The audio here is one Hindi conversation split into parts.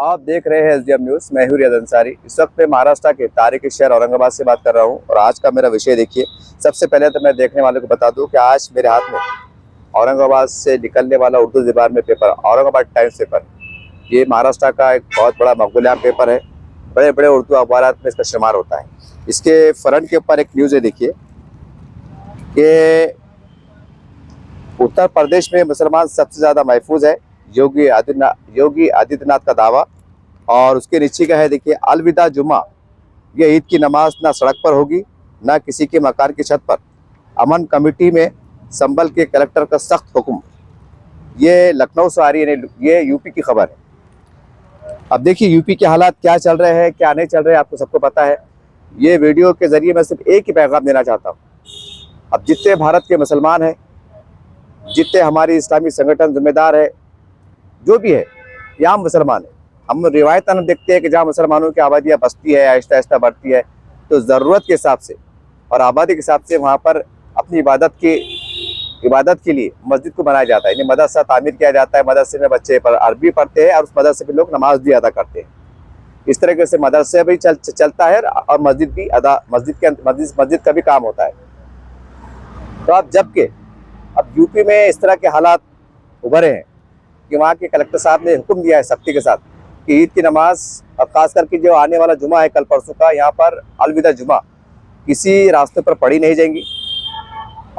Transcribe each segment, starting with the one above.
आप देख रहे हैं एसडीएम न्यूज़। मैं हूं रियाज अंसारी। इस वक्त मैं महाराष्ट्र के तारीखी शहर औरंगाबाद से बात कर रहा हूं और आज का मेरा विषय देखिए। सबसे पहले तो मैं देखने वालों को बता दूं कि आज मेरे हाथ में औरंगाबाद से निकलने वाला उर्दू ज़बान में पेपर औरंगाबाद टाइम्स पेपर, ये महाराष्ट्र का एक बहुत बड़ा मकबूल पेपर है। बड़े बड़े उर्दू अखबार में इसका शुमार होता है। इसके फ्रंट के ऊपर एक न्यूज़ है, देखिए कि उत्तर प्रदेश में मुसलमान सबसे ज़्यादा महफूज है, योगी आदित्यनाथ का दावा। और उसके नीचे का है, देखिए, अलविदा जुम्मा, ये ईद की नमाज ना सड़क पर होगी ना किसी के मकान की छत पर। अमन कमेटी में संभल के कलेक्टर का सख्त हुक्म। ये लखनऊ से आ रही है, ये यूपी की खबर है। अब देखिए यूपी के हालात क्या चल रहे हैं, क्या नहीं चल रहे हैं, आपको सबको पता है। ये वीडियो के जरिए मैं सिर्फ एक ही पैगाम देना चाहता हूँ। अब जितने भारत के मुसलमान हैं, जितने हमारी इस्लामी संगठन जिम्मेदार है, जो भी है, यहाँ मुसलमान है। हम रिवायत हम देखते हैं कि जहाँ मुसलमानों की आबादियाँ बसती है, आहिस्ता आहिस्ता बढ़ती है, तो ज़रूरत के हिसाब से और आबादी के हिसाब से वहाँ पर अपनी इबादत के लिए मस्जिद को बनाया जाता है। यानी मदरसा तामीर किया जाता है। मदरसे में बच्चे पर अरबी पढ़ते हैं और उस मदरसे में लोग नमाज भी अदा करते हैं। इस तरीके से मदरसे भी चलता है और मस्जिद का भी काम होता है। तो अब यूपी में इस तरह के हालात उभरे हैं कि वहाँ के कलेक्टर साहब ने हुक्म दिया है सख्ती के साथ कि ईद की नमाज और ख़ास करके जो आने वाला जुमा है कल परसों का, यहाँ पर अलविदा जुमा किसी रास्ते पर पढ़ी नहीं जाएंगी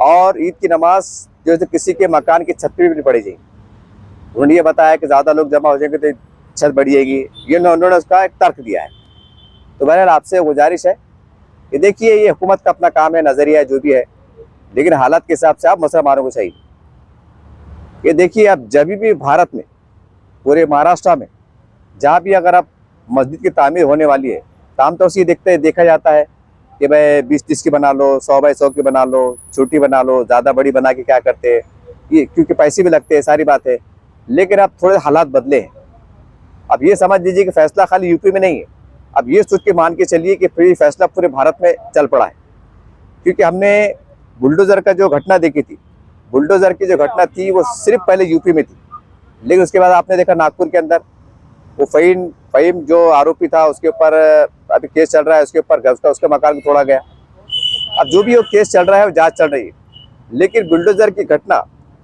और ईद की नमाज जो है किसी के मकान की छत पर भी नहीं पढ़ी जाएगी। उन्होंने ये बताया कि ज़्यादा लोग जमा हो जाएंगे तो छत बढ़िएगी, ये उन्होंने उसका एक तर्क दिया है। तो बहरहाल आपसे गुजारिश है कि देखिए, ये हुकूमत का अपना काम है, नज़रिया है, जो भी है, लेकिन हालात के हिसाब से आप मुसलमानों को चाहिए। ये देखिए, अब जब भी भारत में, पूरे महाराष्ट्र में, जहाँ भी अगर आप मस्जिद की तामीर होने वाली है, तो आमतौर से देखा जाता है कि भाई 20-30 की बना लो, 100 x 100 की बना लो, छोटी बना लो, ज़्यादा बड़ी बना के क्या करते हैं, ये क्योंकि पैसे भी लगते हैं, सारी बात है। लेकिन अब थोड़े हालात बदले हैं। अब ये समझ लीजिए कि फैसला खाली यूपी में नहीं है। अब ये सोच के मान के चलिए कि फिर फैसला पूरे भारत में चल पड़ा है। क्योंकि हमने बुलडोज़र का जो घटना देखी थी, बुलडोज़र की जो घटना थी वो सिर्फ पहले यूपी में थी, लेकिन उसके बाद आपने देखा नागपुर के अंदर वो फ़हीम जो आरोपी था, उसके ऊपर अभी केस चल रहा है, उसके ऊपर उसके मकान को तोड़ा गया। अब जो भी वो केस चल रहा है, वो जांच चल रही है। लेकिन बुलडोज़र की घटना,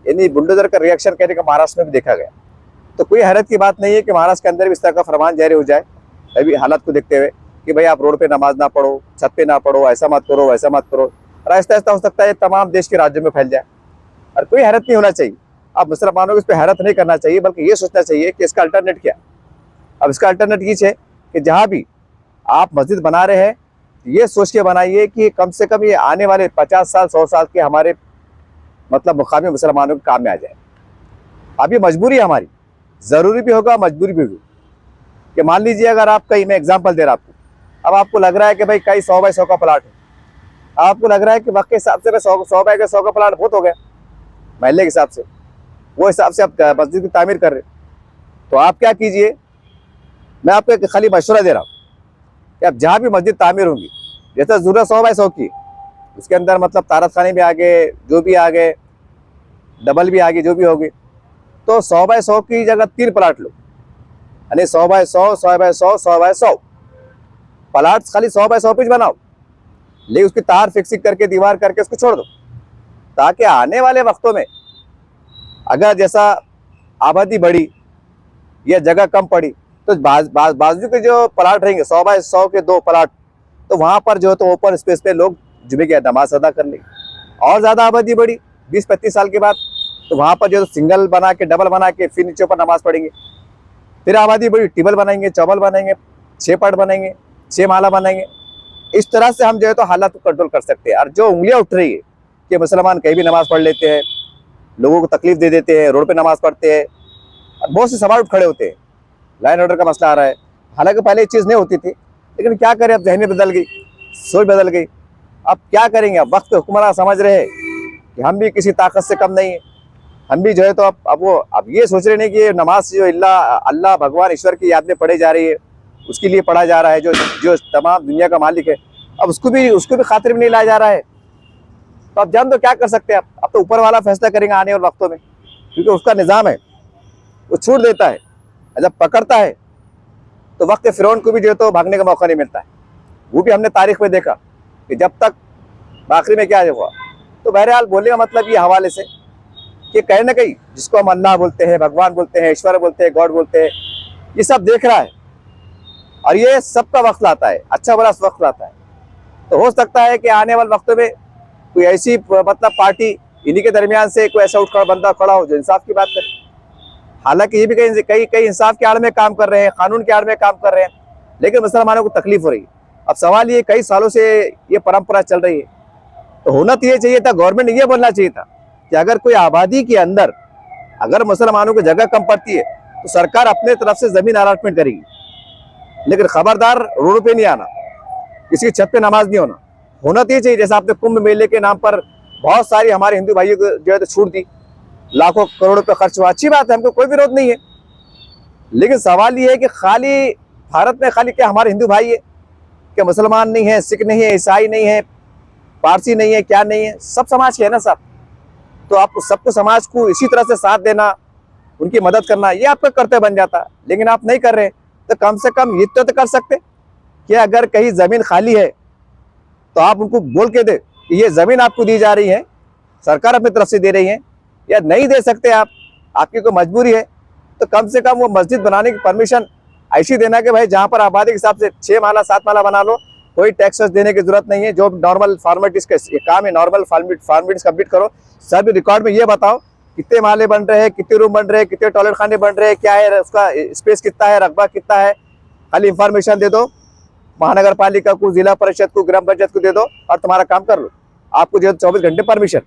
यानी बुलडोज़र का रिएक्शन कहने का महाराष्ट्र में भी देखा गया। तो कोई हैरत की बात नहीं है कि महाराष्ट्र के अंदर भी इस तरह का फरमान जारी हो जाए, अभी हालात को देखते हुए, कि भाई आप रोड पर नमाज ना पढ़ो, छत पर ना पढ़ो, ऐसा मत करो, वैसा मत करो। और आहिस्ता आहिस्ता हो सकता है तमाम देश के राज्यों में फैल जाए। और कोई हैरत नहीं होना चाहिए। अब मुसलमानों को इस पर हैरत नहीं करना चाहिए, बल्कि ये सोचना चाहिए कि इसका अल्टरनेट क्या। अब इसका अल्टरनेट ये है कि जहाँ भी आप मस्जिद बना रहे हैं, ये सोच के बनाइए कि कम से कम ये आने वाले 50 साल 100 साल के हमारे मतलब मुकामी मुसलमानों के काम में आ जाए। अब ये मजबूरी है हमारी, ज़रूरी भी होगा, मजबूरी भी होगी। कि मान लीजिए अगर आप कहीं, मैं एग्जाम्पल दे रहा आपको, अब आपको लग रहा है कि भाई कहीं 100 बाई 100 का प्लाट है, आपको लग रहा है कि वक्त के हिसाब से 100 बाई 100 का प्लाट बहुत हो गया महल्ले के हिसाब से, वो हिसाब से आप मस्जिद की तामीर कर रहे। तो आप क्या कीजिए, मैं आपको एक खाली मशवरा दे रहा हूँ कि अब जहाँ भी मस्जिद तामीर होंगी, जैसे ज़रूरत 100 बाई 100 की, उसके अंदर मतलब तारत खाने भी आ गए, जो भी आ गए, डबल भी आ गई, जो भी होगी, तो 100 बाई 100 की जगह 3 प्लाट लो। यानी 100 बाई 100, 100 बाई 100, 100 बाई 100 प्लाट खाली 100 बाई 100 पीस बनाओ, लेकिन उसकी तार फिक्सिंग करके, दीवार करके उसको छोड़ दो, ताकि आने वाले वक्तों में अगर जैसा आबादी बढ़ी या जगह कम पड़ी, तो बाजू के जो प्लाट रहेंगे 100 बाई 100 के 2 प्लाट, तो वहाँ पर जो है तो ओपन स्पेस पे लोग जुमे की नमाज अदा कर लेंगे। और ज़्यादा आबादी बढ़ी 20-25 साल के बाद, तो वहाँ पर जो सिंगल बना के, डबल बना के फिर नीचे ऊपर नमाज पढ़ेंगे। फिर आबादी बढ़ी, टिबल बनाएंगे, चौबल बनाएंगे, 6 पट बनाएंगे, 6 माला बनाएंगे। इस तरह से हम जो है तो हालात को कंट्रोल कर सकते हैं। और जो उंगलियाँ उठ रही है कि मुसलमान कहीं भी नमाज पढ़ लेते हैं, लोगों को तकलीफ दे देते हैं, रोड पे नमाज पढ़ते हैं, और बहुत से सवाल उठ खड़े होते हैं, लाइन ऑर्डर का मसला आ रहा है। हालांकि पहले ये चीज़ नहीं होती थी, लेकिन क्या करें, अब जहनी बदल गई, सोच बदल गई। अब क्या करेंगे, अब वक्त हुक्मरान समझ रहे हैं कि हम भी किसी ताकत से कम नहीं है। हम भी जो है तो अब ये सोच रहे नहीं कि ये नमाज जो अल्लाह भगवान ईश्वर की याद में पढ़ी जा रही है, उसके लिए पढ़ा जा रहा है, जो तमाम दुनिया का मालिक है, अब उसको भी खातिर में नहीं लाया जा रहा है। तो अब जान दो क्या कर सकते हैं। अब तो ऊपर वाला फैसला करेंगे आने वाले वक्तों में, क्योंकि उसका निज़ाम है, वो छूट देता है, जब पकड़ता है तो वक्त फिरौन को भी जो है तो भागने का मौका नहीं मिलता है। वो भी हमने तारीख में देखा कि जब तक आखिरी में क्या हुआ। तो बहरहाल बोलने का मतलब ये हवाले से कि कहीं ना कहीं जिसको हम अल्लाह बोलते हैं, भगवान बोलते हैं, ईश्वर बोलते हैं, गॉड बोलते हैं, ये सब देख रहा है और ये सबका वक्त लाता है, अच्छा बुरा वक्त लाता है। तो हो सकता है कि आने वाले वक्तों में कोई ऐसी मतलब पार्टी इन्हीं के दरमियान से कोई ऐसा उठकर बंदा खड़ा हो जो इंसाफ की बात करे। हालांकि ये भी कई इंसाफ के आड़ में काम कर रहे हैं, कानून के आड़ में काम कर रहे हैं, लेकिन मुसलमानों को तकलीफ हो रही है। अब सवाल ये कई सालों से ये परंपरा चल रही है, तो होना तो ये चाहिए था, गवर्नमेंट ने ये बोलना चाहिए था कि अगर कोई आबादी के अंदर अगर मुसलमानों को जगह कम पड़ती है तो सरकार अपने तरफ से जमीन अलॉटमेंट करेगी, लेकिन खबरदार रोड पे नहीं आना, किसी की छत पे नमाज नहीं होना। होना तो ये चाहिए जैसे आपने कुंभ मेले के नाम पर बहुत सारी हमारे हिंदू भाइयों को जो है तो छूट दी, लाखों करोड़ों पे खर्च हुआ, अच्छी बात है, हमको कोई विरोध नहीं है। लेकिन सवाल ये है कि खाली भारत में खाली क्या हमारे हिंदू भाई है, क्या मुसलमान नहीं है, सिख नहीं है, ईसाई नहीं है, पारसी नहीं है, क्या नहीं है, सब समाज के है ना साहब। तो आपको सबको समाज को इसी तरह से साथ देना, उनकी मदद करना, ये आपका कर्तव्य बन जाता है। लेकिन आप नहीं कर रहे, तो कम से कम ये तो कर सकते कि अगर कहीं ज़मीन खाली है तो आप उनको बोल के दे कि ये ज़मीन आपको दी जा रही है, सरकार अपनी तरफ से दे रही है, या नहीं दे सकते आप, आपकी कोई मजबूरी है, तो कम से कम वो मस्जिद बनाने की परमिशन ऐसी देना कि भाई जहाँ पर आबादी के हिसाब से 6 माला 7 माला बना लो, कोई टैक्स देने की जरूरत नहीं है। जो नॉर्मल फॉर्मेलिटीज का काम है, नॉर्मल फॉर्मेलिटीज कंप्लीट करो, सब रिकॉर्ड में ये बताओ कितने माले बन रहे हैं, कितने रूम बन रहे हैं, कितने टॉयलेट खाने बन रहे हैं, क्या है उसका स्पेस कितना है, रकबा कितना है, खाली इंफॉर्मेशन दे दो महानगर पालिका को, जिला परिषद को, ग्राम पंचायत को दे दो और तुम्हारा काम कर लो। आपको जो 24 घंटे परमिशन,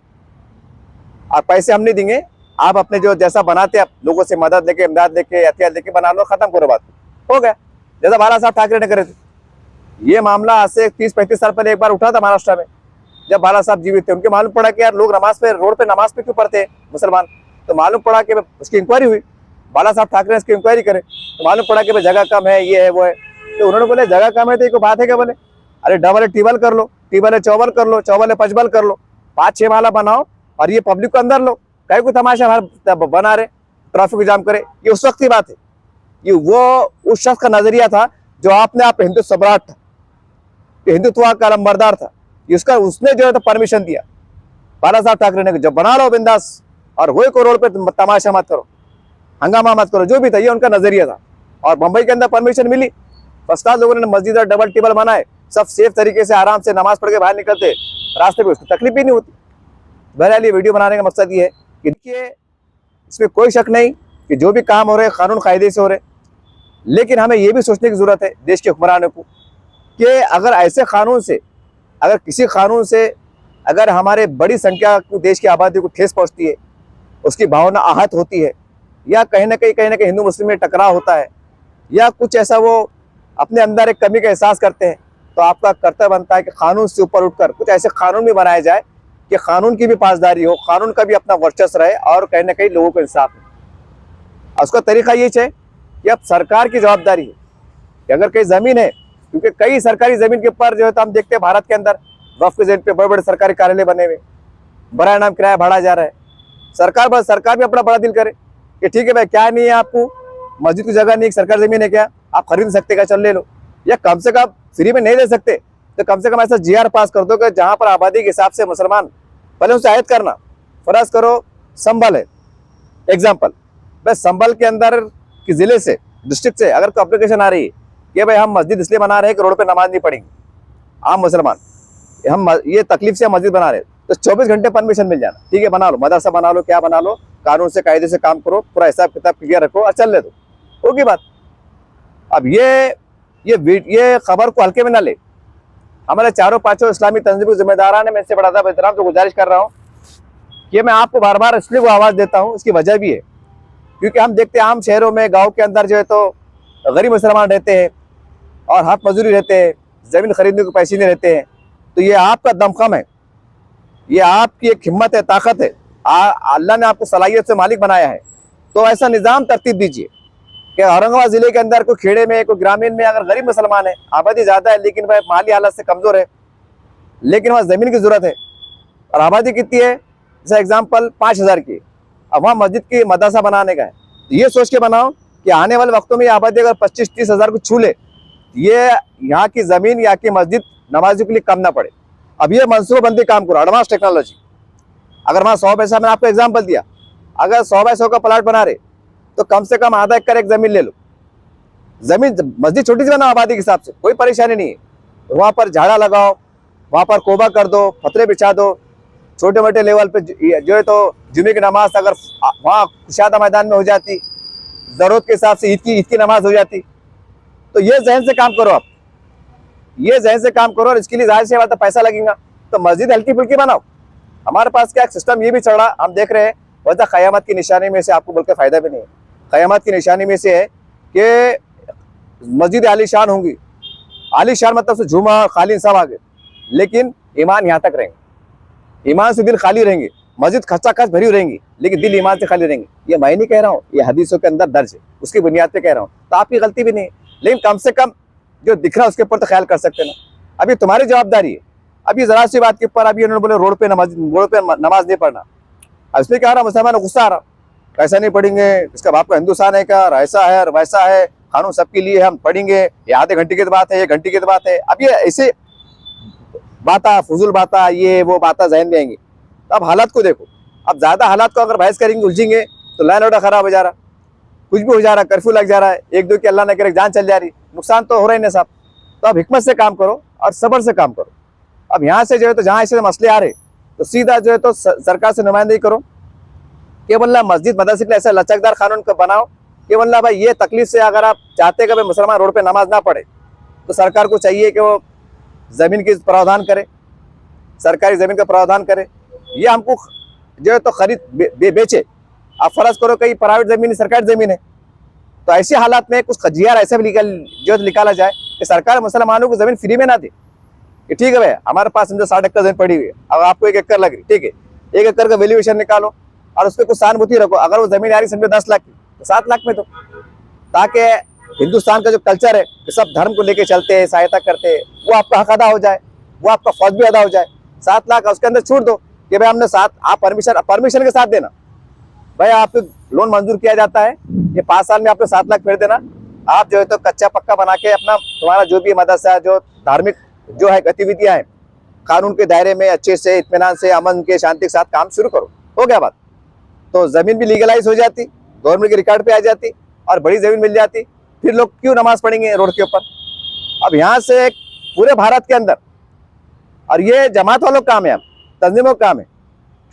आप पैसे हम नहीं देंगे, आप अपने जो जैसा बनाते हैं आप लोगों से मदद लेके, इमदाद लेके, एहतियात लेके बना लो, खत्म करो, बात हो गया। जैसा बाला साहब ठाकरे ने करे थे, ये मामला आज से 30-35 साल पहले एक बार उठा था महाराष्ट्र में, जब बाला साहब जीवित थे। उनके मालूम पड़ा कि यार लोग नमाज पे, रोड पे नमाज पे क्यों पढ़ते हैं मुसलमान, तो मालूम पड़ा कि उसकी इंक्वायरी हुई, बाला साहब ठाकरे ने इसकी इंक्वायरी करे, तो मालूम पड़ा कि भाई जगह कम है, ये है वो है। तो उन्होंने बोले जगह कम है तो कोई बात है क्या, बोले अरे डबल है टिबल कर लो, टिबल है चौबल कर लो, चौबल है पचबल कर लो, 5-6 माला बनाओ और ये पब्लिक को अंदर लो, कहीं कोई तमाशा बना रहे, ट्रैफिक जाम करे। ये उस वक्त की बात है, ये वो उस शख्स का नजरिया था जो आपने आप हिंदू सम्राट था, हिंदुत्व का लंबरदार था, इसका उसने जो है तो परमिशन दिया बाला साहब ठाकरे ने, जब बना लो बिंदास और वही को रोड पे तमाशा मत करो, हंगामा मत करो, जो भी था ये उनका नजरिया था। और मुंबई के अंदर परमिशन मिली, फर्स्ट क्लास लोगों ने मस्जिद और डबल टेबल बनाए, सब सेफ तरीके से आराम से नमाज पढ़ के बाहर निकलते, रास्ते पे उसको तकलीफ भी नहीं होती। बहरहाल ये वीडियो बनाने का मकसद ये है कि देखिए इसमें कोई शक नहीं कि जो भी काम हो रहे कानून कायदे से हो रहे, लेकिन हमें ये भी सोचने की जरूरत है देश के हुक्मरानों को कि अगर ऐसे कानून से, अगर किसी कानून से अगर हमारे बड़ी संख्या को, देश की आबादी को ठेस पहुंचती है, उसकी भावना आहत होती है, या कहीं ना कहीं हिंदू मुस्लिम में टकराव होता है, या कुछ ऐसा वो अपने अंदर एक कमी का एहसास करते हैं, तो आपका कर्तव्य बनता है कि कानून से ऊपर उठकर कुछ ऐसे कानून भी बनाए जाए कि कानून की भी पासदारी हो, कानून का भी अपना वर्चस्व रहे और कहीं ना कहीं लोगों को इंसाफ हो। उसका तरीका ये है कि अब सरकार की जवाबदारी है कि अगर कहीं ज़मीन है, क्योंकि कई सरकारी ज़मीन के ऊपर जो है तो हम देखते हैं भारत के अंदर वक्फ के ज़मीन पे बड़े बड़े सरकारी कार्यालय बने हुए, बड़ा नाम किराया भाड़ा जा रहा है। सरकार भी अपना बड़ा दिल करे कि ठीक है भाई, क्या नहीं है आपको, मस्जिद की जगह नहीं, सरकारी ज़मीन है, क्या आप खरीद सकते, क्या चल ले लो, या कम से कम फ्री में नहीं दे सकते तो कम से कम ऐसा GR पास कर दो कि जहाँ पर आबादी के हिसाब से मुसलमान, पहले उनसे आयत करना। फर्ज करो संभल है एग्जाम्पल, बस संभल के अंदर कि ज़िले से, डिस्ट्रिक्ट से अगर कोई अप्लीकेशन आ रही है कि भाई हम मस्जिद इसलिए बना रहे हैं कि रोड पे नमाज नहीं पढ़ेंगे आम मुसलमान, हम ये तकलीफ से हम मस्जिद बना रहे हैं, तो 24 घंटे परमिशन मिल जाना, ठीक है बना लो, मदरसा बना लो, क्या बना लो, कानून से कायदे से काम करो, पूरा हिसाब किताब क्लियर रखो और चल ले दो, होगी बात। अब ये खबर को हल्के में ना ले, हमारे चारों पांचों इस्लामी तंजीम के जिम्मेदारान है, मैं इससे बड़ा एहतराम से गुजारिश कर रहा हूँ कि मैं आपको बार बार इसलिए वो आवाज़ देता हूँ, इसकी वजह भी है क्योंकि हम देखते हैं आम शहरों में, गाँव के अंदर जो है तो गरीब मुसलमान रहते हैं और हाथ मजदूरी रहते हैं, ज़मीन खरीदने को पैसे नहीं रहते हैं, तो ये आपका दमखम है, ये आपकी एक हिम्मत है, ताकत है, अल्लाह ने आपको सलाहियत से मालिक बनाया है, तो ऐसा निज़ाम तरतीब दीजिए कि औरंगाबाद ज़िले के अंदर कोई खेड़े में, कोई ग्रामीण में अगर गरीब मुसलमान है, आबादी ज़्यादा है लेकिन वह माली हालत से कमज़ोर है, लेकिन वहाँ ज़मीन की ज़रूरत है और आबादी कितनी है, जैसे एग्जाम्पल 5000 की, अब वहाँ मस्जिद की मदरसा बनाने का है, तो ये सोच के बनाओ कि आने वाले वक्तों में ये आबादी अगर 25-30 हज़ार को छू ले, ये यहाँ की ज़मीन, यहाँ की मस्जिद नमाजियों के लिए कम ना पड़े। अब ये मनसूबाबंदी काम करो, एडवांस टेक्नोलॉजी। अगर वहाँ 100 पैसा, मैंने आपको एग्जाम्पल दिया, अगर 100 बाय 100 का प्लाट बना रहे तो कम से कम आधा एकड़ एक ज़मीन ले लो। ज़मीन, मस्जिद छोटी सी बनाओ आबादी के हिसाब से, कोई परेशानी नहीं है। वहाँ पर झाड़ा लगाओ, वहाँ पर कोबा कर दो, पतरे बिछा दो, छोटे मोटे लेवल पे जो है तो जुमे की नमाज अगर वहाँ कुशादा मैदान में हो जाती, ज़रूरत के हिसाब से ईद की नमाज हो जाती। तो ये जहन से काम करो आप, ये जहन से काम करो। और इसके लिए जाहिर सी बात है पैसा लगेगा, तो मस्जिद हल्की फुल्की बनाओ। हमारे पास क्या एक सिस्टम ये भी चल रहा, हम देख रहे हैं, वजह क़यामत की निशानी में से, आपको बोल के फ़ायदा भी नहीं है, क़यामत की निशानी में से है कि मस्जिद आलीशान होंगी। आलीशान मतलब से झूमर खाली सब आगे, लेकिन ईमान यहाँ तक रहेंगे, ईमान से दिल खाली रहेंगे। मस्जिद खच्चा खच भरी रहेंगी लेकिन दिल ईमान से खाली रहेंगे। ये मैं नहीं कह रहा हूँ, ये हदीसों के अंदर दर्ज है, उसकी बुनियाद पे कह रहा हूँ। तो आपकी गलती भी नहीं है, लेकिन कम से कम जो दिख रहा है उसके ऊपर तो ख्याल कर सकते ना। अभी तुम्हारी जवाबदारी है। अभी जरा सी बात के ऊपर अभी उन्होंने बोले रोड पे नमाज नहीं पढ़ना। अब इसमें क्या हो रहा, मुसलमान गुस्सा आ रहा, कैसा नहीं पढ़ेंगे, इसका बाप का हिंदुस्तान है क्या, ऐसा है और वैसा है, कानून सबके लिए, हम पढ़ेंगे, ये आधे घंटे की बात है, ये घंटे की बात है। अब ये ऐसे बाता, फजूल बाता, ये वो बाता जहन में आएंगी। अब हालात को देखो, अब ज़्यादा हालात को अगर बहस करेंगे, उलझेंगे तो लाइन ऑर्डर खराब हो जा रहा, कुछ भी हो जा रहा, कर्फ्यू लग जा रहा है, एक दो की अल्लाह न करे जान चल जा रही, नुकसान तो हो रहा ही ना साहब। तो अब हिकमत से काम करो और सब्र से काम करो। अब यहाँ से जो है तो जहाँ ऐसे मसले आ रहे तो सीधा जो है तो सरकार से नुमाइंदगी करो कि वल्ला मस्जिद मदरसे के लिए ऐसा लचकदार कानून को बनाओ कि वल्ला भाई ये तकलीफ से अगर आप चाहते कि भाई मुसलमान रोड पे नमाज ना पढ़े, तो सरकार को चाहिए कि वो ज़मीन की प्रावधान करे, सरकारी ज़मीन का प्रावधान करे, ये हमको जो है तो खरीद बेचे। आप फर्ज करो कहीं प्राइवेट ज़मीन सरकारी ज़मीन है, तो ऐसे हालात में कुछ खजियार ऐसा भी निकाला जाए कि सरकार मुसलमानों को ज़मीन फ्री में ना दे कि ठीक है भाई हमारे पास समझो 60 एकड़ ज़मीन पड़ी हुई है, अब आपको 1 एकड़ लग रही, ठीक है, 1 एकड़ का वैल्यूएशन निकालो और उस पर कुछ सहानुभूति रखो। अगर वो ज़मीन आ रही समझो 10 लाख की, तो 7 लाख में दो, ताकि हिंदुस्तान का जो कल्चर है कि सब धर्म को लेके चलते हैं, सहायता करते हैं, वो आपका हक अदा हो जाए, वो आपका फर्ज भी अदा हो जाए। 7 लाख उसके अंदर छूट दो कि भाई हमने 7, आप परमिशन के साथ देना, भाई आपको लोन मंजूर किया जाता है, ये 5 साल में आपको 7 लाख फेर देना। आप जो है तो कच्चा पक्का बना के अपना तुम्हारा जो भी मदरसा, जो धार्मिक जो है गतिविधियां हैं, कानून के दायरे में अच्छे से, इत्मीनान से, अमन के, शांति के साथ काम शुरू करो। हो गया बात, तो ज़मीन भी लीगलाइज हो जाती, गवर्नमेंट के रिकॉर्ड पे आ जाती और बड़ी ज़मीन मिल जाती। फिर लोग क्यों नमाज पढ़ेंगे रोड के ऊपर। अब यहाँ से पूरे भारत के अंदर, और ये जमात वालों का काम है, तंजीमों का काम है,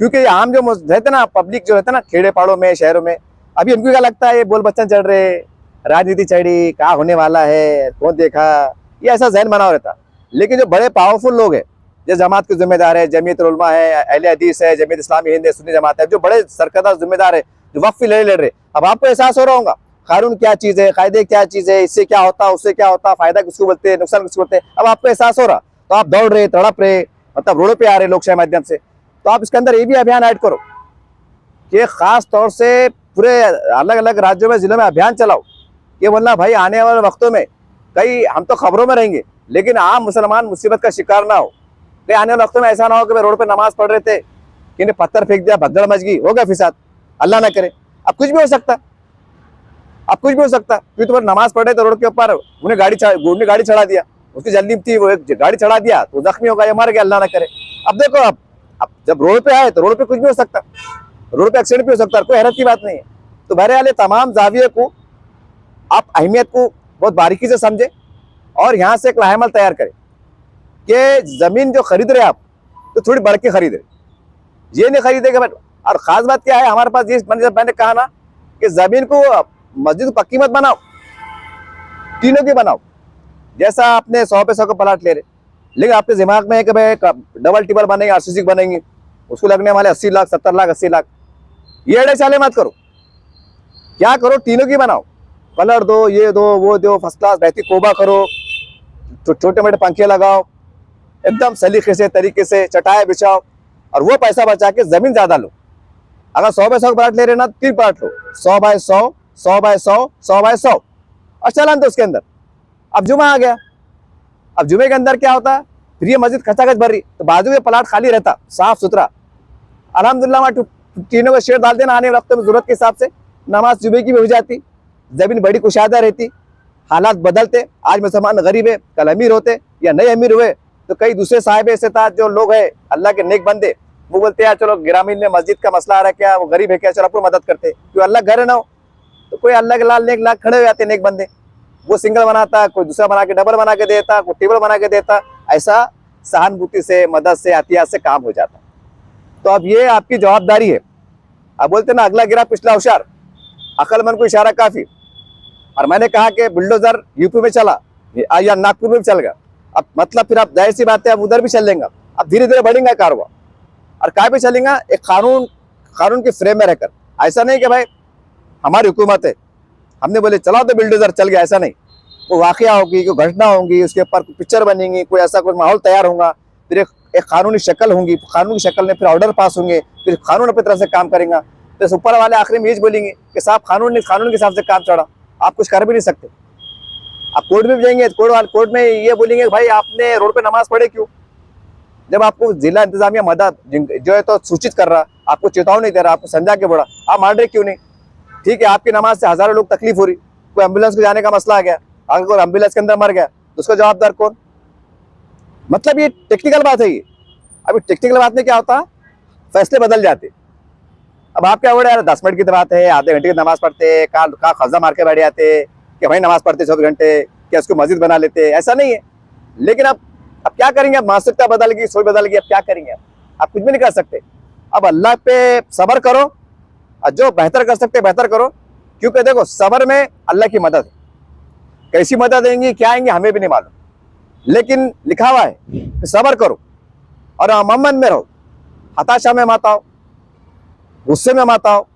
क्योंकि ये आम जो रहते ना, पब्लिक जो रहते ना खेड़े पाड़ों में, शहरों में, अभी उनको क्या लगता है ये बोल बच्चन चढ़ रहे, राजनीति चढ़ी, क्या होने वाला है, कौन देखा, ये ऐसा जहन बना रहता। लेकिन जो बड़े पावरफुल लोग हैं, जो जमात के जिम्मेदार है, जमीयत उलमा है, अहले हदीस है, जमीयत इस्लामी हिंद है, सुन्नी जमात है, जो बड़े सरकर्दा जिम्मेदार है, जो वक्फ लड़ रहे, अब आपको एहसास हो रहा होगा कानून क्या चीज़ है, कायदे क्या चीज़ है, इससे क्या होता, उससे क्या होता, फायदा किसको बोलते हैं, नुकसान किसको बोलते हैं, अब आपको एहसास हो रहा, तो आप दौड़ रहे, तड़प रहे, मतलब रोडों पे आ रहे लोकशाही माध्यम से। तो आप इसके अंदर ये भी अभियान ऐड करो कि खास तौर से पूरे अलग अलग राज्यों में, जिलों में अभियान चलाओ कि वरना भाई आने वाले वक्तों में कई हम तो खबरों में रहेंगे लेकिन आम मुसलमान मुसीबत का शिकार ना हो। कहीं आने वाले वक्तों में ऐसा ना हो कि भाई रोड पे नमाज पढ़ रहे थे, किन्हें पत्थर फेंक दिया, भगदड़ मच गई, हो गया फिसाद, अल्लाह ना करे। अब कुछ भी हो सकता, अब कुछ भी हो सकता, क्योंकि तुम्हारे नमाज पढ़ रहे थे रोड के ऊपर, उन्हें गाड़ी चढ़ा दिया, उसकी जल्दी थी, वो गाड़ी चढ़ा दिया तो जख्मी होगा या मर गया, अल्लाह ना करे। अब देखो, अब जब रोड पे आए तो रोड पे कुछ भी हो सकता, रोड पे एक्सीडेंट भी हो सकता है, कोई हैरत की बात नहीं है। तो बहरहाल तमाम जाविये को आप अहमियत को बहुत बारीकी से समझे और यहाँ से एक लाहेमल तैयार करें कि ज़मीन जो खरीद रहे आप तो थोड़ी बढ़ के खरीदे, ये नहीं खरीदे कि। और ख़ास बात क्या है हमारे पास, ये मैंने कहा ना कि ज़मीन को, मस्जिद को पक्की मत बनाओ, तीनों की बनाओ। जैसा आपने 100 पे 100 का प्लाट ले रहे, लेकिन आपके दिमाग में है कि भाई डबल टिबल बनेंगे, आरसीसी बनेंगे, उसको लगने वाले 80 लाख, 70 लाख, 80 लाख, ये अड़े चाले मत करो। क्या करो, तीनों की बनाओ, कलर दो, ये दो, वो दो, फर्स्ट क्लास बहती कोबा करो, तो छोटे मोटे पंखे लगाओ, एकदम सलीके से, तरीके से चटाई बिछाओ और वो पैसा बचा के ज़मीन ज़्यादा लो। अगर 100 बाय 100 प्लाट ले रहे ना, 3 प्लाट लो, 100 बाय 100, 100 बाय 100, 100 बाय 100 और चलान दो उसके अंदर। अब जुमा आ गया, अब जुमे के अंदर क्या होता है, फिर ये मस्जिद खचाखच भर रही तो बाजू में प्लाट खाली रहता, साफ सुथरा, अल्हम्दुलिल्लाह वहाँ तीनों का शेड डाल देना, आने वक्त में जरूरत के हिसाब से नमाज जुमे की भी हो जाती, जमीन बड़ी कुशादा रहती, हालात बदलते, आज मुसलमान गरीब है, कल अमीर होते या नए अमीर हुए तो कई दूसरे साहिब ऐसे था जो लोग है अल्लाह के नेक बंदे, वो बोलते हैं चलो ग्रामीण में मस्जिद का मसला आ रहा है, क्या वो गरीब है क्या, चलो आपको मदद करते, क्यों अल्लाह घर ना हो तो कोई अल्लाह के लाल नेक लाख खड़े हो जाते नेक बंदे, वो सिंगल बनाता, कोई दूसरा बना के डबल बना के देता, कोई टेबल बना के देता, ऐसा सहानुभूति से मदद से एहतियात से काम हो जाता। तो अब ये आपकी जवाबदारी है। अब बोलते ना अगला गिरा पिछला होशियार, अक्लमंद को इशारा काफी। और मैंने कहा कि बुलडोजर यूपी में चला या नागपुर में भी चल गया, अब मतलब फिर आप जाहिर सी बात है अब उधर भी चल लेंगे, अब धीरे धीरे बढ़ेंगे कारोबार। और क्या भी चलेगा एक कानून के फ्रेम में रहकर, ऐसा नहीं कि भाई हमारी हुकूमत है हमने बोले चलाओ तो बिल्डोजर चल गया, ऐसा नहीं। वो वाकया होगी, कोई घटना होगी, उसके ऊपर पिक्चर बनेंगी, कोई ऐसा कोई माहौल तैयार होगा, फिर एक कानूनी शक्ल होंगी, कानून की शक्ल में फिर ऑर्डर पास होंगे, फिर कानून अपनी तरह से काम करेगा, तो ऊपर वाले आखिरी में ये बोलेंगे कि साहब कानून के हिसाब से काम चढ़ा, आप कुछ कर भी नहीं सकते। आप कोर्ट में भी जाएंगे, कोर्ट में ये बोलेंगे भाई आपने रोड पे नमाज पढ़े क्यों, जब आपको जिला इंतजामिया मदद जो है तो सूचित कर रहा, आपको चेतावनी नहीं दे रहा, आपको समझा के बोला, आप मान रहे क्यों नहीं। ठीक है, आपकी नमाज से हजारों लोग तकलीफ हो रही, कोई एम्बुलेंस को जाने का मसला आ गया, अगर कोई एम्बुलेंस के अंदर मर गया तो उसका जवाबदार कौन। मतलब ये टेक्निकल बात है। ये अभी टेक्निकल बात में क्या होता है, फैसले बदल जाते। अब आप क्या बोले यार 10 मिनट की बात है, आधे घंटे की नमाज पढ़ते, कहा खजा मार के बैठ जाते कि भाई नमाज पढ़ते 24 घंटे, क्या उसको मस्जिद बना लेते, ऐसा नहीं है। लेकिन अब क्या करेंगे, अब मानसिकता बदल गई, सोच बदल गई, अब क्या करेंगे, आप कुछ भी नहीं कर सकते। अब अल्लाह पे सब्र करो और जो बेहतर कर सकते बेहतर करो, क्योंकि देखो सब्र में अल्लाह की मदद है, कैसी मदद देंगी क्या आएंगे हमें भी नहीं मालूम, लेकिन लिखा हुआ है कि सब्र करो और अमन में रहो, हताशा में मत आओ, गुस्से में मत आओ,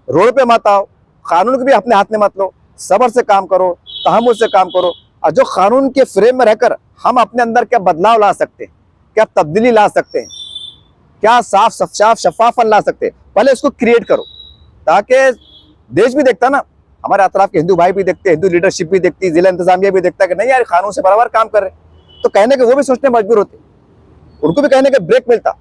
रोड पे मत आओ, कानून को भी अपने हाथ में मत लो, सब्र से काम करो, तहम्मुल से काम करो। और जो कानून के फ्रेम में रहकर हम अपने अंदर क्या बदलाव ला सकते हैं, क्या तब्दीली ला सकते हैं, क्या साफ शफाफ ला सकते हैं, पहले उसको क्रिएट करो, ताकि देश भी देखता ना, हमारे अतराफ के हिंदू भाई भी देखते, हिंदू लीडरशिप भी देखती, जिला इंतजामिया भी देखता कि नहीं यार कानून से बराबर काम कर रहे, तो कहने के वो भी सोचने मजबूर होते, उनको भी कहने का ब्रेक मिलता।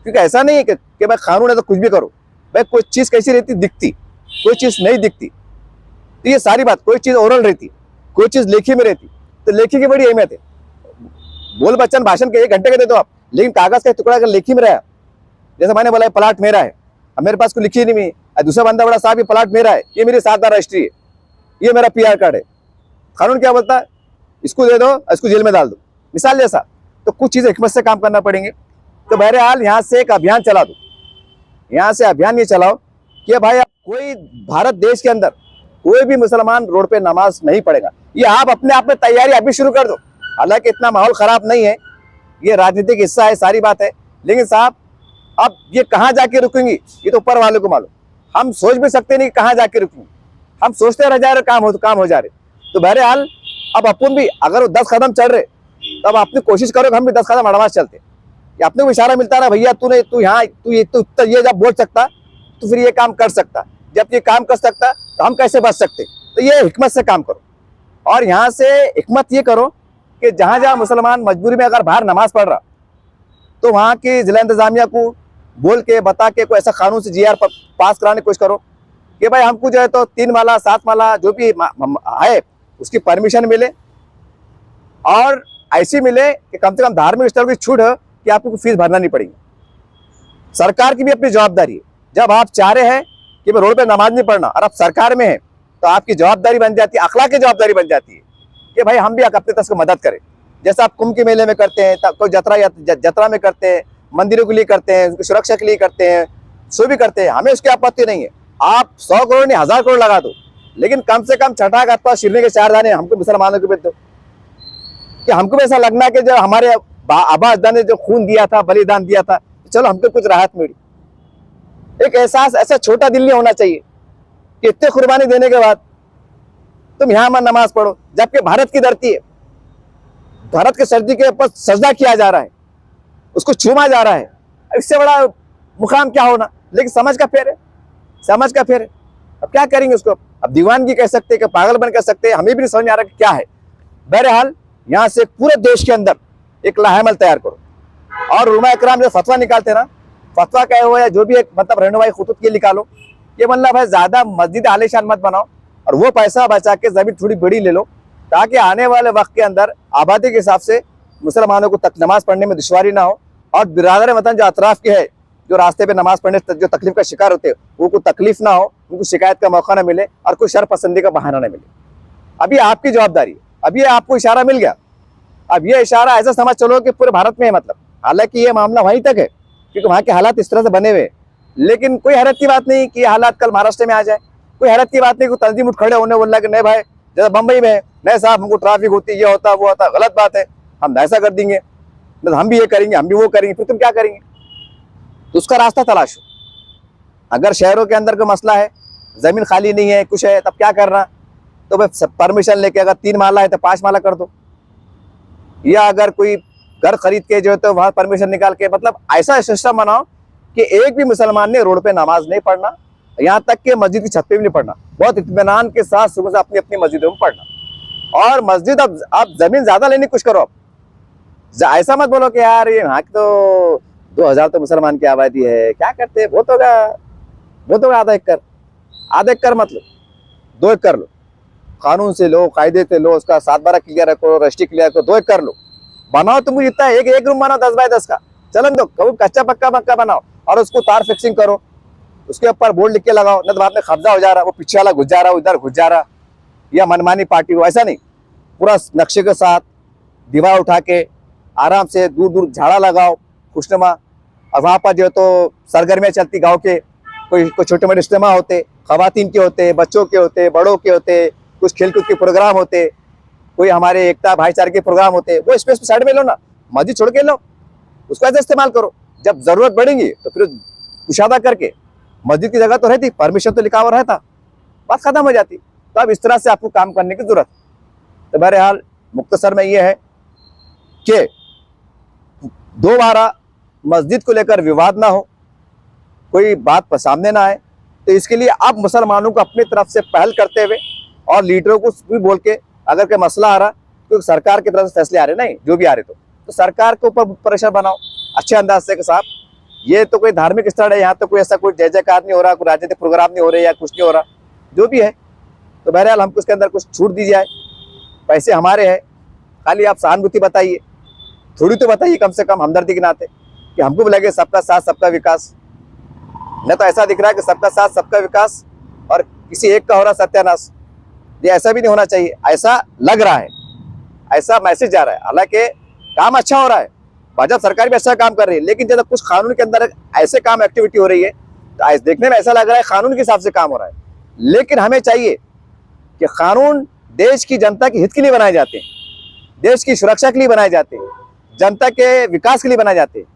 क्योंकि ऐसा नहीं है कि भाई कानून है तो कुछ भी करो, भाई कोई चीज़ कैसी रहती दिखती, कोई चीज़ नहीं दिखती, तो ये सारी बात, कोई चीज़ ओरल रहती, कोई चीज़ लेखी में रहती, तो लेखी की बड़ी अहमियत है। बोल बच्चन भाषण के 1 घंटे के दे दो आप, लेकिन कागज का टुकड़ा अगर लेखी में रहा, जैसे मैंने बोला प्लाट मेरा है, अब मेरे पास कोई लिखी नहीं है, दूसरा बंदा बड़ा साहब ये प्लाट मेरा है, ये मेरी 7 रजिस्ट्री है, ये मेरा PR कार्ड है, कानून क्या बोलता है, इसको दे दो, इसको जेल में डाल दो, मिसाल जैसा। तो कुछ चीज़ें हिकमत से काम करना पड़ेंगे। तो बहरहाल यहाँ से एक अभियान चला दो, यहाँ से अभियान ये चलाओ कि भाई कोई भारत देश के अंदर कोई भी मुसलमान रोड पे नमाज नहीं पढ़ेगा। ये आप अपने आप में तैयारी अभी शुरू कर दो, हालांकि इतना माहौल खराब नहीं है, ये राजनीतिक हिस्सा है, सारी बात है, लेकिन साहब अब ये कहाँ जाके रुकेंगी ये तो ऊपर वाले को मालूम, हम सोच भी सकते नहीं कहाँ जाके रुकेंगे, हम सोचते रह जा रहे काम हो जा रहे। तो बहरहाल अब अपन भी अगर वो 10 कदम चल रहे तो अब अपनी कोशिश करो कि हम भी 10 कदम एडवांस चलते। ये अपने को इशारा मिलता है भैया तू यहाँ ये जब बोल सकता तो फिर ये काम कर सकता, जब ये काम कर सकता तो हम कैसे बच सकते। तो ये हिकमत से काम करो, और यहाँ से हिकमत ये करो कि जहाँ जहाँ मुसलमान मजबूरी में अगर बाहर नमाज पढ़ रहा तो वहाँ की जिला इंतजामिया को बोल के बता के कोई ऐसा कानून से GR पास कराने की कोशिश करो कि भाई हमको जो है तो 3 माला 7 माला जो भी है उसकी परमिशन मिले, और ऐसी मिले कि कम से कम धार्मिक स्थल की छूट है कि आपको फीस भरना नहीं पड़ेगी। सरकार की भी अपनी जवाबदारी है, जब आप चाह रहे हैं कि मैं रोड पे नमाज नहीं पढ़ना और आप सरकार में है तो आपकी जवाबदारी बन जाती है, अखलाक की जवाबदारी बन जाती है कि भाई हम भी अपने तरफ से मदद करें। जैसा आप कुंभ के मेले में करते हैं, कोई जतरा में करते हैं, मंदिरों के लिए करते हैं, उनकी सुरक्षा के लिए करते हैं, सो भी करते हैं, हमें उसकी आपत्ति नहीं है। आप 100 करोड़ नहीं 1000 करोड़ लगा दो, लेकिन कम से कम छठा का शिरने के 4 दाने हमको मुसलमानों को भी दो, कि हमको भी ऐसा लगना कि जो हमारे आबा अजदाद ने जो खून दिया था, बलिदान दिया था, चलो हमको कुछ राहत मिली। एक एहसास ऐसा छोटा दिल नहीं होना चाहिए कि इतने कुर्बानी देने के बाद तुम यहाँ मत नमाज पढ़ो, जबकि भारत की धरती है, भारत के सर्दी के ऊपर सजदा किया जा रहा है, उसको छूमा जा रहा है, इससे बड़ा मुकाम क्या होना। लेकिन समझ का फेर है, समझ का फेर है। अब क्या करेंगे उसको, अब दीवानगी कह सकते हैं कि पागलपन कह सकते हैं, हमें भी नहीं समझ में आ रहा कि क्या है। बहरहाल यहाँ से पूरे देश के अंदर एक लाहेमल तैयार करो, और उलमा इकराम जो फतवा निकालते ना, फतवा कहे हो या जो भी एक मतलब रहनुमाई खुतूत ये निकालो कि मतलब है ज़्यादा मस्जिद आलीशान मत बनाओ और वो पैसा बचा के जमीन थोड़ी बड़ी ले लो, ताकि आने वाले वक्त के अंदर आबादी के हिसाब से मुसलमानों को तक नमाज पढ़ने में दुश्वारी ना हो, और बिरादर वतन जो अतराफ के है, जो रास्ते पे नमाज पढ़ने जो तकलीफ का शिकार होते हैं, वो को तकलीफ ना हो, उनको शिकायत का मौका ना मिले और कोई शर पसंदी का बहाना ना मिले। अब ये आपकी जवाबदारी है। अब ये आपको इशारा मिल गया, अब ये इशारा ऐसा समझ चलो कि पूरे भारत में है, मतलब हालांकि ये मामला वहीं तक है क्योंकि वहाँ के हालात इस तरह से बने हुए, लेकिन कोई हैरत की बात नहीं कि ये हालात कल महाराष्ट्र में आ जाए। कोई हैरत की बात नहीं, कोई तंजीम उठ खड़े होने बोला कि नहीं भाई जैसा बम्बई में नहीं साहब हमको ट्रैफिक होती है, ये होता वो होता, गलत बात है, हम ऐसा कर देंगे, हम भी ये करेंगे, हम भी वो करेंगे। फिर तुम क्या करेंगे? तो उसका रास्ता तलाशो। अगर शहरों के अंदर कोई मसला है, जमीन खाली नहीं है, कुछ है, तब क्या करना? तो भाई परमिशन लेके अगर 3 माला है तो 5 माला कर दो, या अगर कोई घर खरीद के जो है तो वहां परमिशन निकाल के, मतलब ऐसा सिस्टम बनाओ कि एक भी मुसलमान ने रोड पे नमाज नहीं पढ़ना, यहाँ तक कि मस्जिद की छत पे भी नहीं पढ़ना, बहुत इत्मीनान के साथ सुबह से अपनी अपनी मस्जिदों में पढ़ना। और मस्जिद अब आप जमीन ज्यादा लेने की कुछ करो, अब ऐसा मत बोलो कि यार ये यहाँ तो 2000 तो मुसलमान की आबादी है, क्या करते हैं, वो तो आधा एकड़ मत लो, 2 एकड़ लो, कानून से लो, कायदे से लो, उसका 7/12 क्लियर रखो, रजिस्ट्री क्लियर करो, 2 एकड़ लो, बनाओ। तुम जितना एक रूम बनाओ 10x10 का, चलन दो, कभी कच्चा पक्का बनाओ और उसको तार फिक्सिंग करो, उसके ऊपर बोर्ड लिख के लगाओ, न तो बाद में कब्जा हो जा रहा, वो पीछे वाला घुस जा रहा, उधर घुस जा रहा, या मनमानी पार्टी हो, ऐसा नहीं, पूरा नक्शे के साथ दीवार उठा के आराम से दूर झाड़ा लगाओ खुशनुमा। और वहाँ पर जो है तो सरगर्मियाँ चलती, गाँव के कोई छोटे मोटे इज्तिमा होते, खवातीन के होते, बच्चों के होते, बड़ों के होते, कुछ खेलकूद के प्रोग्राम होते, कोई हमारे एकता भाईचारे के प्रोग्राम होते, वो स्पेस साइड में लो ना, मस्जिद छोड़ के लो, उसको ऐसे इस्तेमाल करो। जब जरूरत पड़ेगी तो फिर कुशादा करके, मस्जिद की जगह तो रहती, परमिशन तो लिखा हुआ रहता, बात खत्म हो जाती। तो अब इस तरह से आपको काम करने की जरूरत। तो बहरहाल मुख्तसर में ये है कि दोबारा मस्जिद को लेकर विवाद ना हो, कोई बात सामने ना आए, तो इसके लिए आप मुसलमानों को अपनी तरफ से पहल करते हुए और लीडरों को भी बोल के, अगर कोई मसला आ रहा, क्योंकि सरकार की तरफ से फैसले आ रहे, नहीं जो भी आ रहे, तो सरकार के ऊपर प्रेशर बनाओ अच्छे अंदाज से कि साहब ये तो कोई धार्मिक स्थल है, यहाँ तो कोई ऐसा कोई जय जयकार नहीं हो रहा, कोई राजनीतिक प्रोग्राम नहीं हो रहे, या कुछ नहीं हो रहा, जो भी है, तो बहरहाल हमको उसके अंदर कुछ छूट दी जाए, पैसे हमारे हैं, खाली आप सहानुभूति बताइए, थोड़ी तो बताइए कम से कम हमदर्दी के नाते, कि हमको भी लगे सबका साथ सबका विकास। न तो ऐसा दिख रहा है कि सबका साथ सबका विकास और किसी एक का हो रहा सत्यानाश। ये ऐसा भी नहीं होना चाहिए, ऐसा लग रहा है, ऐसा मैसेज जा रहा है। हालांकि काम अच्छा हो रहा है, भाजपा सरकार भी अच्छा काम कर रही है, लेकिन जब कुछ कानून के अंदर ऐसे काम एक्टिविटी हो रही है तो देखने में ऐसा लग रहा है कानून के हिसाब से काम हो रहा है। लेकिन हमें चाहिए कि कानून देश की जनता के हित के लिए बनाए जाते हैं, देश की सुरक्षा के लिए बनाए जाते हैं, जनता के विकास के लिए बनाए जाते हैं,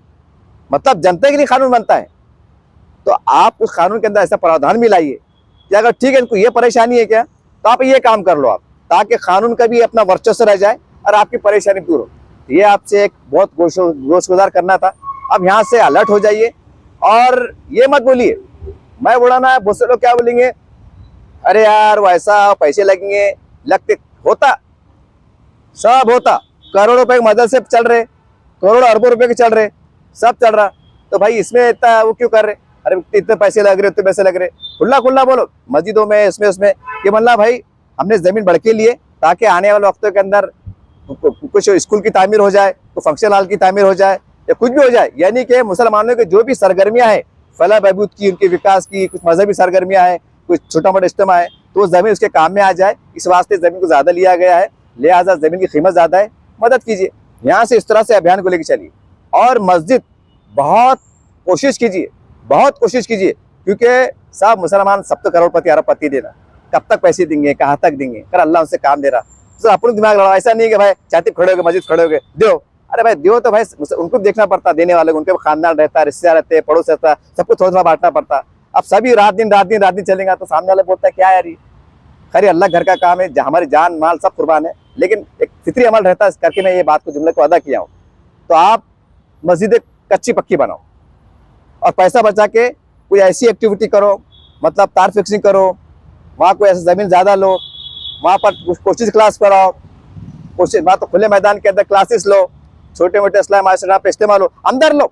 मतलब जनता के लिए कानून बनता है। तो आप उस कानून के अंदर ऐसा प्रावधान भी लाइए कि अगर ठीक है इनको ये परेशानी है क्या, तो आप ये काम कर लो आप, ताकि कानून का भी अपना वर्चस्व रह जाए और आपकी परेशानी दूर हो। ये आपसे एक बहुत गोशगुजार करना था। अब यहाँ से अलर्ट हो जाइए और ये मत बोलिए, मैं बुढ़ाना है, बहुत से लोग क्या बोलेंगे, अरे यार वो ऐसा पैसे लगेंगे, लगते होता, सब होता, करोड़ों रुपए की मदद से चल रहे, करोड़ों अरबों रुपए के चल रहे, सब चल रहा, तो भाई इसमें इतना वो क्यों कर रहे, अरे इतने पैसे लग रहे, उतने पैसे लग रहे, खुला बोलो मस्जिदों में, इसमें उसमें, ये मतलब भाई हमने जमीन बढ़ के लिए ताकि आने वाले वक्तों के अंदर कुछ स्कूल की तामीर हो जाए, कुछ फंक्शन हॉल की तामीर हो जाए, या कुछ भी हो जाए, यानी कि मुसलमानों के जो भी सरगर्मियां हैं फलाह बहबूद की, उनके विकास की, कुछ मजहबी सरगर्मियां हैं, कुछ छोटा मोटा इज्तिमा है, तो वो जमीन उसके काम में आ जाए। इस वास्ते जमीन को ज्यादा लिया गया है, लिहाजा जमीन की कीमत ज्यादा है, मदद कीजिए। यहाँ से इस तरह से अभियान को लेकर चलिए। और मस्जिद बहुत कोशिश कीजिए, बहुत कोशिश कीजिए, क्योंकि सब मुसलमान सब तो करोड़पति अरबपति देना, कब तक पैसे देंगे, कहाँ तक देंगे, कर अल्लाह उनसे काम दे रहा, तो अपने दिमाग लड़ाओ। ऐसा नहीं कि भाई चाहते खड़े हो गए, मस्जिद खड़े हो गए, दो, अरे भाई दो तो भाई उनको देखना पड़ता, देने वाले उनके खानदान रहता, रिश्तेदार रहते, पड़ोस रहता, सबको थोड़ा थोड़ा बांटना पड़ता। अब सभी रात दिन चलेगा तो सामने वाला बोलता है क्या यार, खैर अल्लाह घर का काम है, हमारी जान माल सब कुर्बान है, लेकिन एक फितरी अमल रहता है, इस करके मैं ये बात को जुमले को अदा किया हूँ। तो आप मस्जिदें कच्ची पक्की बनाओ और पैसा बचा के कोई ऐसी एक्टिविटी करो, मतलब तार फिक्सिंग करो, वहाँ कोई ऐसा ज़मीन ज़्यादा लो, वहाँ पर कोशिश क्लास कराओ, कोशिश वहाँ तो खुले मैदान के अंदर क्लासेस लो, छोटे मोटे इस्लाम माशरा पे इस्तेमाल लो, अंदर लो,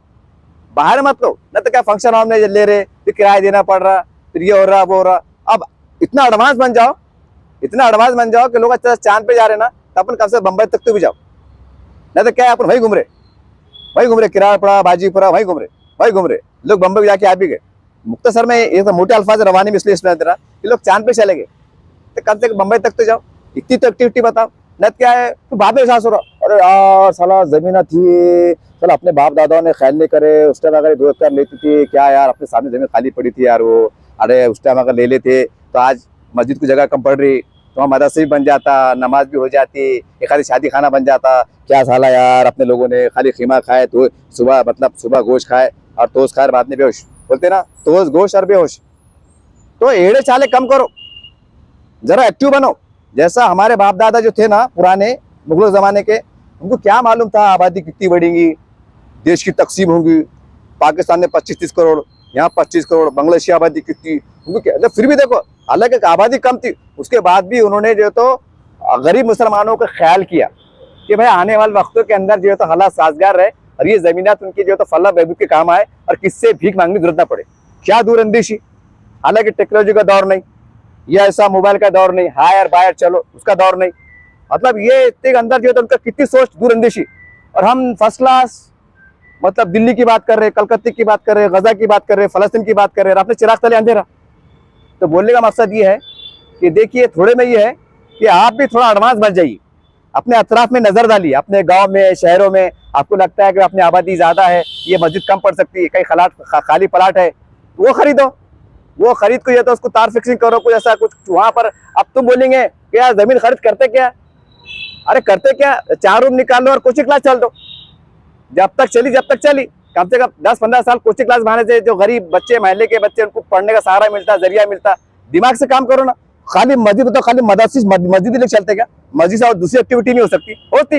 बाहर मत लो। न तो क्या फंक्शन हॉल में ले रहे, फिर किराया देना पड़ रहा, फिर ये हो रहा वो हो रहा। अब इतना एडवांस बन जाओ इतना एडवांस बन जाओ कि लोग अच्छा चांद पे जा रहे ना, तो अपन कब से बंबई तक तो भी जाओ। नहीं तो क्या है, अपन वही घूम रहे किराड़पड़ा बाजीपुरा वही घूम रहे। लोग बंबई जाके आ भी गए। मुख्तसर में ये तो मोटे अल्फाज रवानी में इसलिए सुना दे रहा कि लोग चांद पे चले गए, तो कम से कम बंबई तक तो जाओ। इतनी तो एक्टिविटी बताओ। नहीं क्या है, तो बाद में एहसास हो रहा, अरे यार साला जमीन थी, साला अपने बाप दादाओं ने ख्याल नहीं करे, उस टाइम अगर 2 एकड़ लेती थी क्या यार, अपने सामने जमीन खाली पड़ी थी यार वो, अरे उस टाइम अगर ले लेते तो आज मस्जिद की जगह कम पड़ रही, तो वहाँ मदरसे भी बन जाता, नमाज भी हो जाती, एक खाली शादी खाना बन जाता। क्या साला यार, अपने लोगों ने खाली खीमा खाए तो सुबह गोश्त खाए और तोश खाए, बाद में बेहोश बोलते ना, तोश गोश्त और बेहोश। तो एड़े चाले कम करो, जरा एक्टिव बनो। जैसा हमारे बाप दादा जो थे ना पुराने मुगलों जमाने के, उनको क्या मालूम था आबादी कितनी बढ़ेगी, देश की तकसीम होगी, पाकिस्तान में 25-30 करोड़, यहाँ 25 करोड़, बांग्लादेश की आबादी कितनी, उनको क्या। फिर भी देखो, हालांकि आबादी कम थी, उसके बाद भी उन्होंने जो तो गरीब मुसलमानों का ख्याल किया कि भाई आने वाले वक्तों के अंदर जो है तो हालात साजगार रहे और ये जमीनात उनकी जो है तो फलाह बहबूद के काम आए और किससे भीख मांगने की जरूरत ना पड़े। क्या दूरअंदेशी। हालांकि टेक्नोलॉजी का दौर नहीं, या ऐसा मोबाइल का दौर नहीं, हायर बायर चलो उसका दौर नहीं, मतलब ये इतने अंदर जो है तो उनका कितनी सोच दूरअंदेशी। और हम फर्स्ट क्लास मतलब दिल्ली की बात कर रहे हैं, कलकत्ते की बात कर रहे हैं, गजा की बात कर रहे हैं, फलस्तीन की बात कर रहे हैं, अपने चिराग तले अंधेरा। तो बोलने का मकसद ये है कि देखिए, थोड़े में ये है कि आप भी थोड़ा एडवांस बन जाइए, अपने अतराफ में नजर डालिए, अपने गांव में शहरों में आपको लगता है कि अपनी आबादी ज्यादा है, ये मस्जिद कम पड़ सकती है, कहीं खाली प्लाट है, वो खरीदो, वो खरीद को ये तो उसको तार फिक्सिंग करो, कुछ ऐसा कुछ वहां पर। अब तुम बोलेंगे कि यार जमीन खरीद करते क्या, अरे करते क्या, 4 रूम निकाल लो और कोचिंग क्लास चल दो, जब तक चली, कम से कम 10-15 साल कोचिंग क्लास बहाने से जो गरीब बच्चे, महल्ले के बच्चे, उनको पढ़ने का सहारा मिलता, जरिया मिलता। दिमाग से काम करो ना। खाली मस्जिद तो खाली मस्जिद लोग चलते क्या, मस्जिद से और दूसरी एक्टिविटी नहीं हो सकती, होती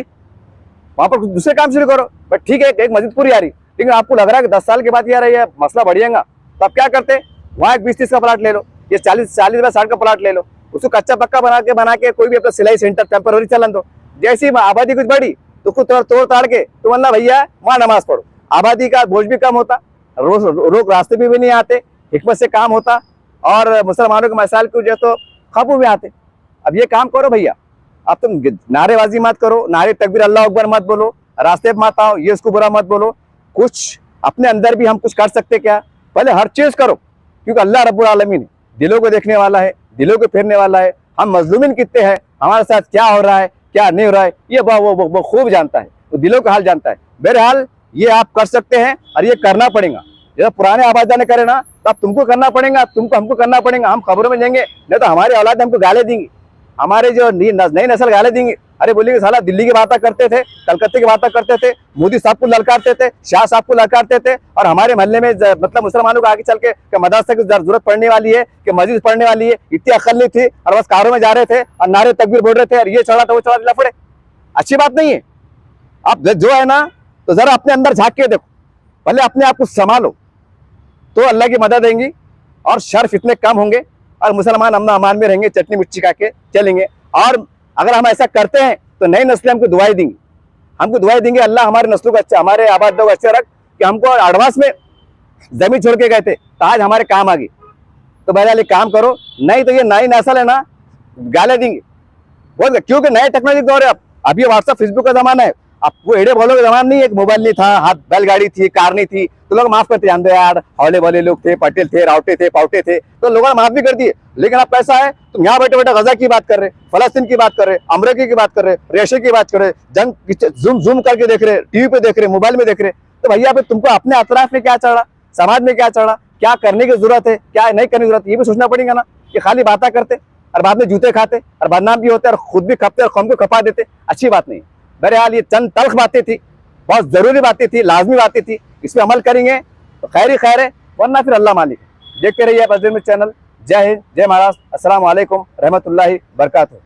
वहां पर दूसरे काम शुरू करो। बट ठीक है, एक मस्जिद पूरी आ रही, लेकिन आपको लग रहा है कि 10 साल के बाद यार ये मसला बढ़िएगा, तो आप क्या करते, वहाँ एक 20-30 का प्लाट ले लो, ये 40-60 का प्लाट ले लो, उसको कच्चा पक्का बना के कोई भी अपना सिलाई सेंटर टेम्पररी चलन दो। जैसी आबादी कुछ बढ़ी तो उसको तोड़ ताड़ के तो मतलब भैया वहाँ नमाज पढ़ो, आबादी का बोझ भी कम होता, रोज रास्ते भी नहीं आते, हिकमत से काम होता और मुसलमानों के मसाइल को जो तो काबू में आते। अब ये काम करो भैया, अब तुम नारेबाजी मत करो, नारे तकबीर अल्लाह अकबर मत बोलो, रास्ते पे मत आओ, ये उसको बुरा मत बोलो। कुछ अपने अंदर भी हम कुछ कर सकते क्या, पहले हर चीज करो, क्योंकि अल्लाह रब्बुल आलमीन दिलों को देखने वाला है, दिलों को फेरने वाला है। हम मजलूमिन कितने हैं, हमारे साथ क्या हो रहा है क्या नहीं हो रहा है, ये वो खूब जानता है, तो दिलों का हाल जानता है। बहरहाल ये आप कर सकते हैं और ये करना पड़ेगा। जैसे पुराने आबादा ने करे ना, तो अब तुमको करना पड़ेगा, हमको करना पड़ेगा। हम खबरों में जाएंगे नहीं तो हमारे औलाद हमको गाले देंगी, हमारे जो नई नस्ल गाले देंगी। अरे बोलिए साला दिल्ली की बातें करते थे, कलकत्ते की बातें करते थे, मोदी साहब को ललकारते थे, शाह साहब को ललकारते थे, और हमारे मोहल्ले में मतलब मुसलमानों को आगे चल के मदरसे की जरूरत पड़ने वाली है कि मस्जिद पढ़ने वाली है, इतनी अक्ल नहीं थी और बस कारों में जा रहे थे और नारे तकबीर बोल रहे थे और ये चढ़ा था वो चढ़ा, लफड़े। अच्छी बात नहीं है। आप जो है ना, तो जरा अपने अंदर झांक के देखो, पहले अपने आप को संभालो, तो अल्लाह की मदद देंगी और शर्फ इतने कम होंगे और मुसलमान अमन अमान में रहेंगे, चटनी मिर्ची खा के चलेंगे। और अगर हम ऐसा करते हैं तो नई नस्लें हमको दुआएं देंगी, अल्लाह हमारे नस्लों को अच्छा, हमारे आबाद को अच्छे रख कि हमको एडवांस में जमीन छोड़ के गए थे तो आज हमारे काम आ गई। तो बहरहाल काम करो, नहीं तो ये नई नस्ल है ना गाले देंगे बहुत, क्योंकि नए टेक्नोलॉजी दौर है। अब ये व्हाट्सएप फेसबुक का जमाना है, अब वो एड़े बोलो का जमाना नहीं है। एक मोबाइल नहीं था, हाथ बैलगाड़ी थी, कार नहीं थी, तो लोग माफ करते, जानते यार हौले वाले लोग थे, पटेल थे, रावटे थे, पावटे थे, तो लोगों ने माफ भी कर दिए। लेकिन अब पैसा है, तुम यहाँ बैठे बैठे गजा की बात कर रहे, फलस्तीन की बात कर रहे, अमरीका की बात कर रहे, रशिया की बात कर रहे, जंग जूम करके देख रहे, टीवी पे देख रहे, मोबाइल में देख रहे। तो भैया फिर तुमको अपने अतराफ में क्या चल रहा, समाज में क्या चल रहा, क्या करने की जरूरत है, क्या नहीं करने की जरूरत है, ये भी सोचना पड़ेगा ना। कि खाली बातें करते और बाद में जूते खाते और बदनाम भी होते और खुद भी खपते और कौम को खपा देते, अच्छी बात नहीं। बहरहाल ये चंद तल्ख बातें थी, बहुत जरूरी बातें थी, लाजमी बातें थी, इस पर अमल करेंगे तो खैर ही खैर है, वरना फिर अल्लाह मालिक। देखते रहिए बज़दिल में चैनल। जय हिंद, जय महाराष्ट्र, अस्सलाम वालेकुम रहमतुल्लाहि बरकातहू।